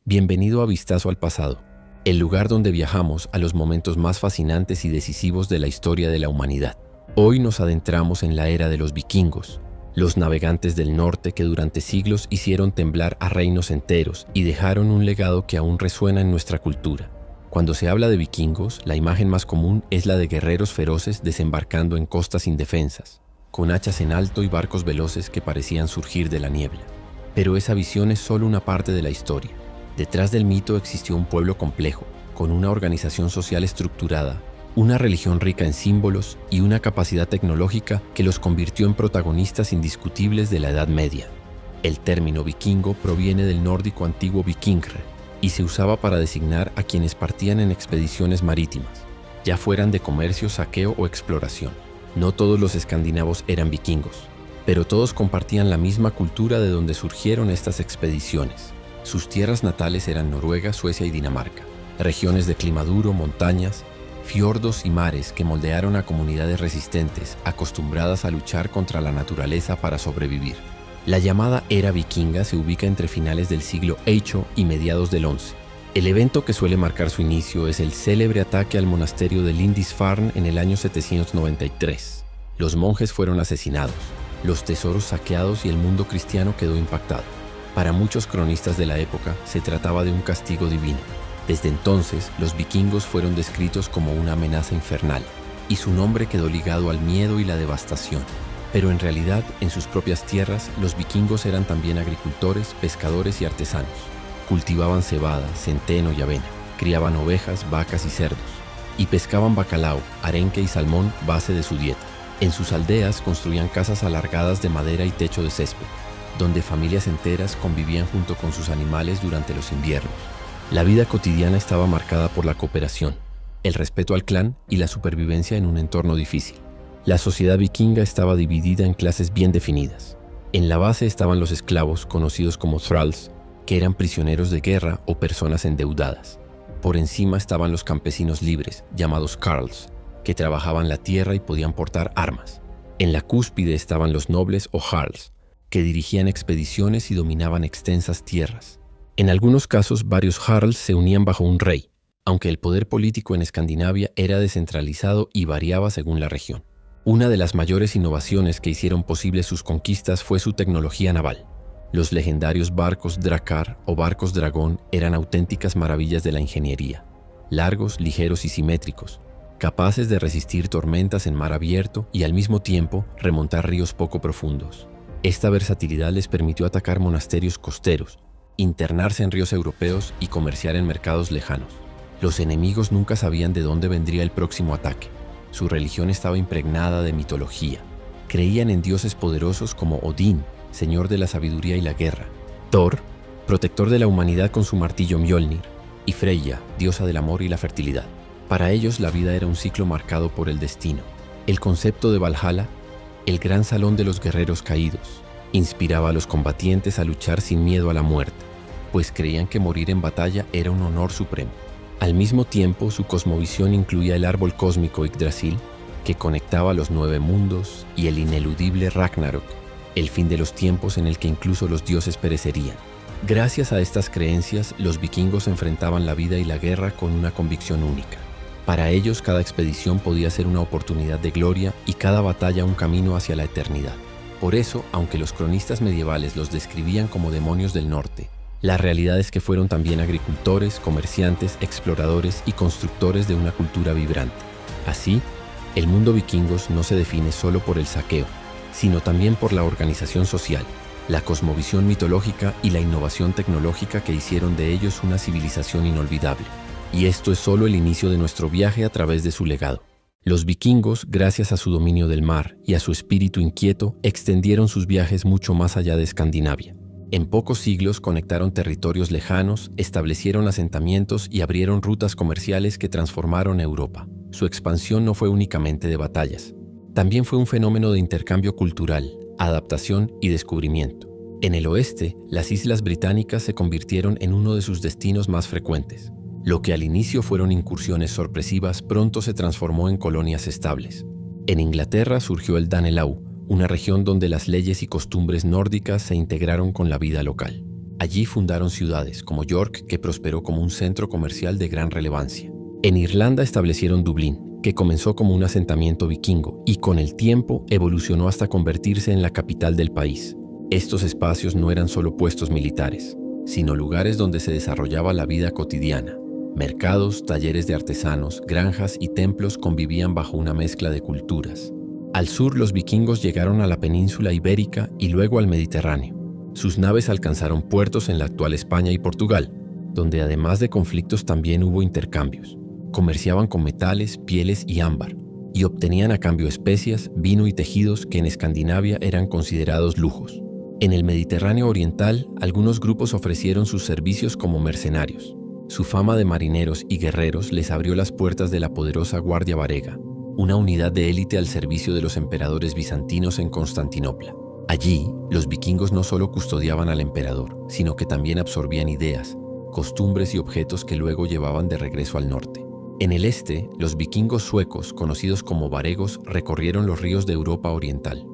Bienvenido a Vistazo al Pasado, el lugar donde viajamos a los momentos más fascinantes y decisivos de la historia de la humanidad. Hoy nos adentramos en la era de los vikingos, los navegantes del norte que durante siglos hicieron temblar a reinos enteros y dejaron un legado que aún resuena en nuestra cultura. Cuando se habla de vikingos, la imagen más común es la de guerreros feroces desembarcando en costas indefensas, con hachas en alto y barcos veloces que parecían surgir de la niebla. Pero esa visión es solo una parte de la historia. Detrás del mito existió un pueblo complejo, con una organización social estructurada, una religión rica en símbolos y una capacidad tecnológica que los convirtió en protagonistas indiscutibles de la Edad Media. El término vikingo proviene del nórdico antiguo vikingr y se usaba para designar a quienes partían en expediciones marítimas, ya fueran de comercio, saqueo o exploración. No todos los escandinavos eran vikingos, pero todos compartían la misma cultura de donde surgieron estas expediciones. Sus tierras natales eran Noruega, Suecia y Dinamarca, regiones de clima duro, montañas, fiordos y mares que moldearon a comunidades resistentes, acostumbradas a luchar contra la naturaleza para sobrevivir. La llamada era vikinga se ubica entre finales del siglo VIII y mediados del XI. El evento que suele marcar su inicio es el célebre ataque al monasterio de Lindisfarne en el año 793. Los monjes fueron asesinados, los tesoros saqueados y el mundo cristiano quedó impactado. Para muchos cronistas de la época, se trataba de un castigo divino. Desde entonces, los vikingos fueron descritos como una amenaza infernal, y su nombre quedó ligado al miedo y la devastación. Pero en realidad, en sus propias tierras, los vikingos eran también agricultores, pescadores y artesanos. Cultivaban cebada, centeno y avena, criaban ovejas, vacas y cerdos, y pescaban bacalao, arenque y salmón base de su dieta. En sus aldeas construían casas alargadas de madera y techo de césped, donde familias enteras convivían junto con sus animales durante los inviernos. La vida cotidiana estaba marcada por la cooperación, el respeto al clan y la supervivencia en un entorno difícil. La sociedad vikinga estaba dividida en clases bien definidas. En la base estaban los esclavos, conocidos como thralls, que eran prisioneros de guerra o personas endeudadas. Por encima estaban los campesinos libres, llamados carls, que trabajaban la tierra y podían portar armas. En la cúspide estaban los nobles o jarls, que dirigían expediciones y dominaban extensas tierras. En algunos casos, varios jarls se unían bajo un rey, aunque el poder político en Escandinavia era descentralizado y variaba según la región. Una de las mayores innovaciones que hicieron posibles sus conquistas fue su tecnología naval. Los legendarios barcos Drakkar o barcos dragón eran auténticas maravillas de la ingeniería, largos, ligeros y simétricos, capaces de resistir tormentas en mar abierto y al mismo tiempo remontar ríos poco profundos. Esta versatilidad les permitió atacar monasterios costeros, internarse en ríos europeos y comerciar en mercados lejanos. Los enemigos nunca sabían de dónde vendría el próximo ataque. Su religión estaba impregnada de mitología. Creían en dioses poderosos como Odín, señor de la sabiduría y la guerra, Thor, protector de la humanidad con su martillo Mjolnir, y Freyja, diosa del amor y la fertilidad. Para ellos la vida era un ciclo marcado por el destino. El concepto de Valhalla, el gran salón de los guerreros caídos, inspiraba a los combatientes a luchar sin miedo a la muerte, pues creían que morir en batalla era un honor supremo. Al mismo tiempo, su cosmovisión incluía el árbol cósmico Yggdrasil, que conectaba los 9 mundos, y el ineludible Ragnarok, el fin de los tiempos en el que incluso los dioses perecerían. Gracias a estas creencias, los vikingos enfrentaban la vida y la guerra con una convicción única. Para ellos, cada expedición podía ser una oportunidad de gloria y cada batalla un camino hacia la eternidad. Por eso, aunque los cronistas medievales los describían como demonios del norte, la realidad es que fueron también agricultores, comerciantes, exploradores y constructores de una cultura vibrante. Así, el mundo vikingos no se define solo por el saqueo, sino también por la organización social, la cosmovisión mitológica y la innovación tecnológica que hicieron de ellos una civilización inolvidable. Y esto es solo el inicio de nuestro viaje a través de su legado. Los vikingos, gracias a su dominio del mar y a su espíritu inquieto, extendieron sus viajes mucho más allá de Escandinavia. En pocos siglos conectaron territorios lejanos, establecieron asentamientos y abrieron rutas comerciales que transformaron Europa. Su expansión no fue únicamente de batallas. También fue un fenómeno de intercambio cultural, adaptación y descubrimiento. En el oeste, las islas británicas se convirtieron en uno de sus destinos más frecuentes. Lo que al inicio fueron incursiones sorpresivas pronto se transformó en colonias estables. En Inglaterra surgió el Danelaw, una región donde las leyes y costumbres nórdicas se integraron con la vida local. Allí fundaron ciudades como York, que prosperó como un centro comercial de gran relevancia. En Irlanda establecieron Dublín, que comenzó como un asentamiento vikingo y con el tiempo evolucionó hasta convertirse en la capital del país. Estos espacios no eran solo puestos militares, sino lugares donde se desarrollaba la vida cotidiana. Mercados, talleres de artesanos, granjas y templos convivían bajo una mezcla de culturas. Al sur, los vikingos llegaron a la península ibérica y luego al Mediterráneo. Sus naves alcanzaron puertos en la actual España y Portugal, donde además de conflictos también hubo intercambios. Comerciaban con metales, pieles y ámbar, y obtenían a cambio especias, vino y tejidos que en Escandinavia eran considerados lujos. En el Mediterráneo oriental, algunos grupos ofrecieron sus servicios como mercenarios. Su fama de marineros y guerreros les abrió las puertas de la poderosa Guardia Varega, una unidad de élite al servicio de los emperadores bizantinos en Constantinopla. Allí, los vikingos no solo custodiaban al emperador, sino que también absorbían ideas, costumbres y objetos que luego llevaban de regreso al norte. En el este, los vikingos suecos, conocidos como varegos, recorrieron los ríos de Europa oriental.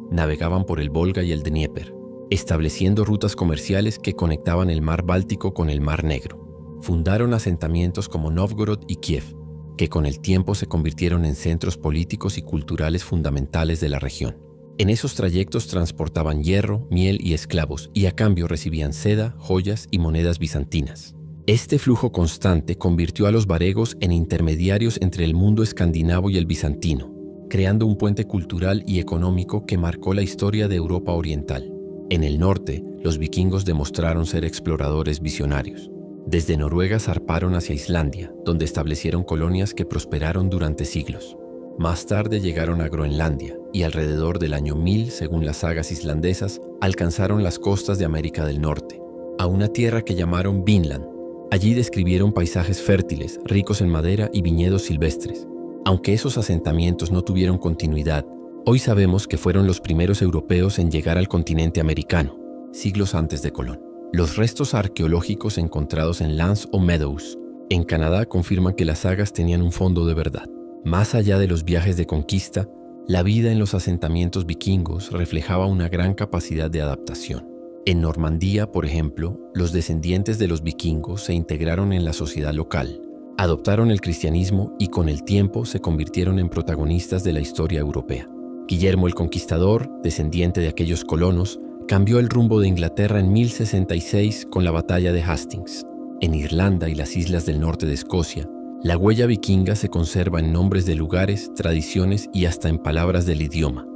Navegaban por el Volga y el Dnieper, estableciendo rutas comerciales que conectaban el mar Báltico con el mar Negro. Fundaron asentamientos como Novgorod y Kiev, que con el tiempo se convirtieron en centros políticos y culturales fundamentales de la región. En esos trayectos transportaban hierro, miel y esclavos, y a cambio recibían seda, joyas y monedas bizantinas. Este flujo constante convirtió a los varegos en intermediarios entre el mundo escandinavo y el bizantino, creando un puente cultural y económico que marcó la historia de Europa oriental. En el norte, los vikingos demostraron ser exploradores visionarios. Desde Noruega zarparon hacia Islandia, donde establecieron colonias que prosperaron durante siglos. Más tarde llegaron a Groenlandia y alrededor del año 1000, según las sagas islandesas, alcanzaron las costas de América del Norte, a una tierra que llamaron Vinland. Allí describieron paisajes fértiles, ricos en madera y viñedos silvestres. Aunque esos asentamientos no tuvieron continuidad, hoy sabemos que fueron los primeros europeos en llegar al continente americano, siglos antes de Colón. Los restos arqueológicos encontrados en Lance o Meadows, en Canadá, confirman que las sagas tenían un fondo de verdad. Más allá de los viajes de conquista, la vida en los asentamientos vikingos reflejaba una gran capacidad de adaptación. En Normandía, por ejemplo, los descendientes de los vikingos se integraron en la sociedad local, adoptaron el cristianismo y con el tiempo se convirtieron en protagonistas de la historia europea. Guillermo el Conquistador, descendiente de aquellos colonos, cambió el rumbo de Inglaterra en 1066 con la batalla de Hastings. En Irlanda y las islas del norte de Escocia, la huella vikinga se conserva en nombres de lugares, tradiciones y hasta en palabras del idioma.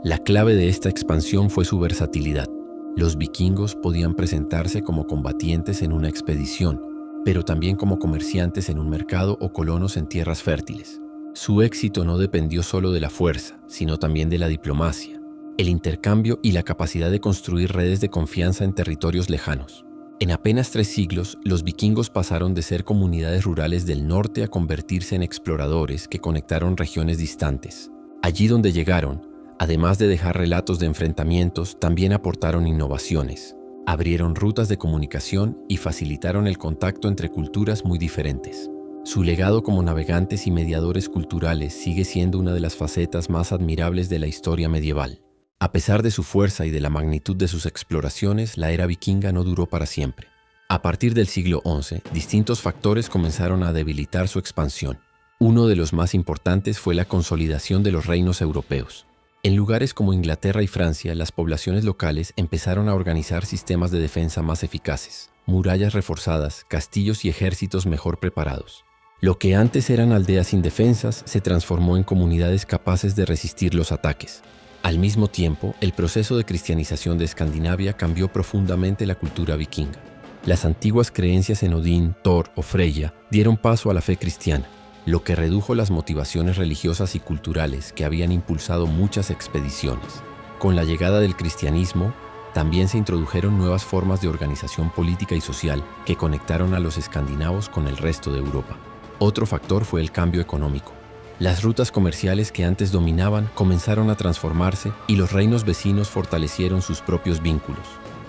La clave de esta expansión fue su versatilidad. Los vikingos podían presentarse como combatientes en una expedición, pero también como comerciantes en un mercado o colonos en tierras fértiles. Su éxito no dependió solo de la fuerza, sino también de la diplomacia, el intercambio y la capacidad de construir redes de confianza en territorios lejanos. En apenas 3 siglos, los vikingos pasaron de ser comunidades rurales del norte a convertirse en exploradores que conectaron regiones distantes. Allí donde llegaron, además de dejar relatos de enfrentamientos, también aportaron innovaciones, abrieron rutas de comunicación y facilitaron el contacto entre culturas muy diferentes. Su legado como navegantes y mediadores culturales sigue siendo una de las facetas más admirables de la historia medieval. A pesar de su fuerza y de la magnitud de sus exploraciones, la era vikinga no duró para siempre. A partir del siglo XI, distintos factores comenzaron a debilitar su expansión. Uno de los más importantes fue la consolidación de los reinos europeos. En lugares como Inglaterra y Francia, las poblaciones locales empezaron a organizar sistemas de defensa más eficaces, murallas reforzadas, castillos y ejércitos mejor preparados. Lo que antes eran aldeas indefensas se transformó en comunidades capaces de resistir los ataques. Al mismo tiempo, el proceso de cristianización de Escandinavia cambió profundamente la cultura vikinga. Las antiguas creencias en Odín, Thor o Freya dieron paso a la fe cristiana, lo que redujo las motivaciones religiosas y culturales que habían impulsado muchas expediciones. Con la llegada del cristianismo, también se introdujeron nuevas formas de organización política y social que conectaron a los escandinavos con el resto de Europa. Otro factor fue el cambio económico. Las rutas comerciales que antes dominaban comenzaron a transformarse y los reinos vecinos fortalecieron sus propios vínculos.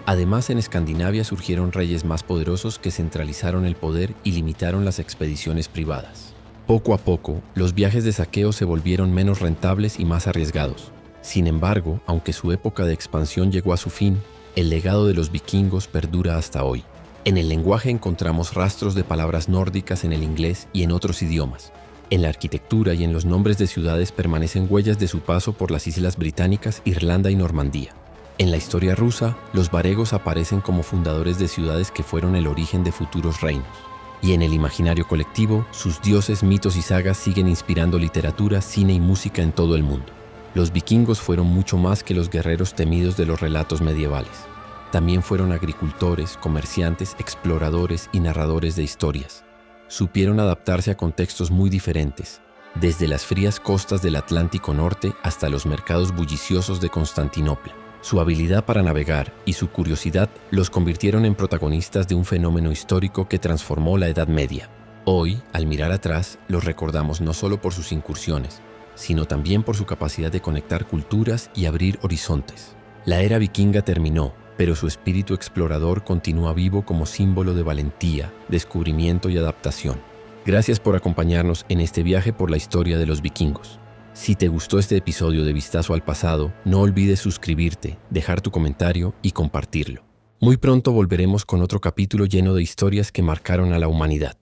Además, en Escandinavia surgieron reyes más poderosos que centralizaron el poder y limitaron las expediciones privadas. Poco a poco, los viajes de saqueo se volvieron menos rentables y más arriesgados. Sin embargo, aunque su época de expansión llegó a su fin, El legado de los vikingos perdura hasta hoy. En el lenguaje encontramos rastros de palabras nórdicas en el inglés y en otros idiomas. En la arquitectura y en los nombres de ciudades permanecen huellas de su paso por las islas británicas, Irlanda y Normandía. En la historia rusa, los varegos aparecen como fundadores de ciudades que fueron el origen de futuros reinos. Y en el imaginario colectivo, sus dioses, mitos y sagas siguen inspirando literatura, cine y música en todo el mundo. Los vikingos fueron mucho más que los guerreros temidos de los relatos medievales. También fueron agricultores, comerciantes, exploradores y narradores de historias. Supieron adaptarse a contextos muy diferentes, desde las frías costas del Atlántico Norte hasta los mercados bulliciosos de Constantinopla. Su habilidad para navegar y su curiosidad los convirtieron en protagonistas de un fenómeno histórico que transformó la Edad Media. Hoy, al mirar atrás, los recordamos no solo por sus incursiones, sino también por su capacidad de conectar culturas y abrir horizontes. La era vikinga terminó, pero su espíritu explorador continúa vivo como símbolo de valentía, descubrimiento y adaptación. Gracias por acompañarnos en este viaje por la historia de los vikingos. Si te gustó este episodio de Vistazo al Pasado, no olvides suscribirte, dejar tu comentario y compartirlo. Muy pronto volveremos con otro capítulo lleno de historias que marcaron a la humanidad.